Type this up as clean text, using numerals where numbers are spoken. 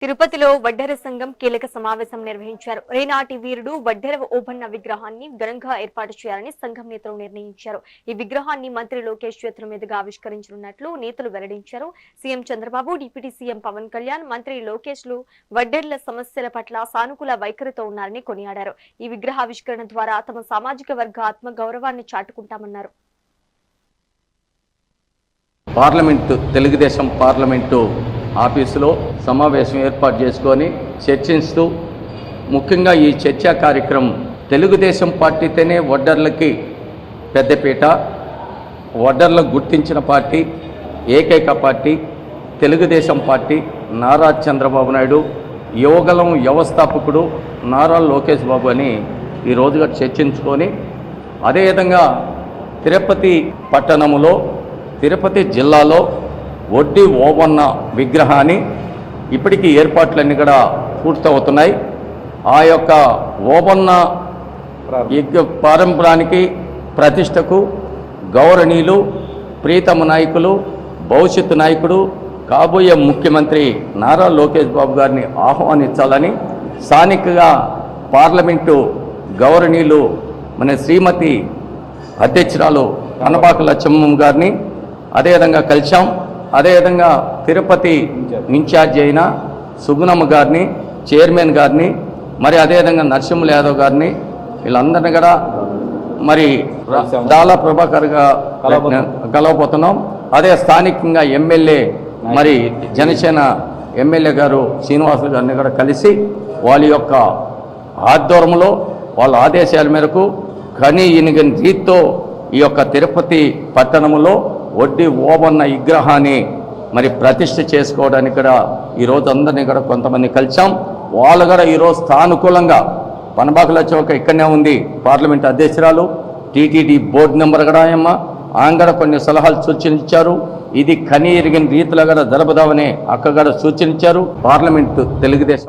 తిరుపతిలో వడ్డెర సంఘం కీలక సమావేశం నిర్వహించారు. రేనాటి వీరుడు వడ్డెర ఓబన్న విగ్రహాన్ని ఘనంగా ఏర్పాటు చేయాలని సంఘం నేతలు నిర్ణయించారు. ఈ విగ్రహాన్ని మంత్రి లోకేష్ చేతుల మీదుగా ఆవిష్కరించనున్నట్లు నేతలు వెల్లడించారు. CM Chandrababu, deputy CM Pawan Kalyan, మంత్రి లోకేష్లు వడ్డెర్ల సమస్యల పట్ల సానుకూల వైఖరితో ఉన్నారని కొనియాడారు. ఈ విగ్రహావిష్కరణ ద్వారా తమ సామాజిక వర్గ ఆత్మ గౌరవాన్ని చాటుకుంటామన్నారు. తెలుగుదేశం పార్లమెంటు ఆఫీసులో సమావేశం ఏర్పాటు చేసుకొని చర్చిస్తూ ముఖ్యంగా ఈ చర్చా కార్యక్రమం తెలుగుదేశం పార్టీతోనే వడ్డర్లకి పెద్దపీట, వడ్డర్లకు గుర్తించిన పార్టీ ఏకైక పార్టీ తెలుగుదేశం పార్టీ. నారా చంద్రబాబు నాయుడు యువగలం వ్యవస్థాపకుడు నారా లోకేష్ బాబు అని ఈ రోజుగా చర్చించుకొని అదేవిధంగా తిరుపతి పట్టణంలో తిరుపతి జిల్లాలో వడ్డీ ఓబన్న విగ్రహాన్ని ఇప్పటికీ ఏర్పాట్లన్నీ కూడా పూర్తవుతున్నాయి. ఆ యొక్క ఓబన్న పారంపరానికి ప్రతిష్టకు గౌరవనీయులు ప్రీతమ నాయకులు భవిష్యత్తు నాయకుడు కాబోయే ముఖ్యమంత్రి నారా లోకేష్ బాబు గారిని ఆహ్వానించాలని స్థానికంగా పార్లమెంటు గౌరవనీయులు మన శ్రీమతి అధ్యక్షురాలు కనబాక లక్ష్మమ్మ గారిని అదేవిధంగా కలిశాం. అదేవిధంగా తిరుపతి ఇన్ఛార్జి అయిన సుగుణమ్మ గారిని, చైర్మన్ గారిని, మరి అదేవిధంగా నరసింహులు యాదవ్ గారిని, వీళ్ళందరినీ కూడా మరి దాలా ప్రభాకర్గా కలవబోతున్నాం. అదే స్థానికంగా ఎమ్మెల్యే మరి జనసేన ఎమ్మెల్యే గారు శ్రీనివాసులు గారిని కూడా కలిసి వాళ్ళ యొక్క ఆధ్వర్యంలో వాళ్ళ ఆదేశాల మేరకు కని ఇనిగని రీతితో ఈ యొక్క తిరుపతి పట్టణంలో వడ్డీ ఓబన్న విగ్రహాన్ని మరి ప్రతిష్ఠ చేసుకోవడానికి కూడా ఈరోజు అందరినీ కూడా కొంతమంది కలిసాం. వాళ్ళు కూడా ఈరోజు స్థానుకూలంగా పనబాకల చౌక ఇక్కడనే ఉంది పార్లమెంట్ అధ్యక్షురాలు, టీటీడీ బోర్డు మెంబర్ కూడా ఆమె కూడా కొన్ని సలహాలు సూచించారు. ఇది కని ఎరిగిన రీతిలో కూడా జరపదామని అక్క కూడా సూచించారు. పార్లమెంటు తెలుగుదేశం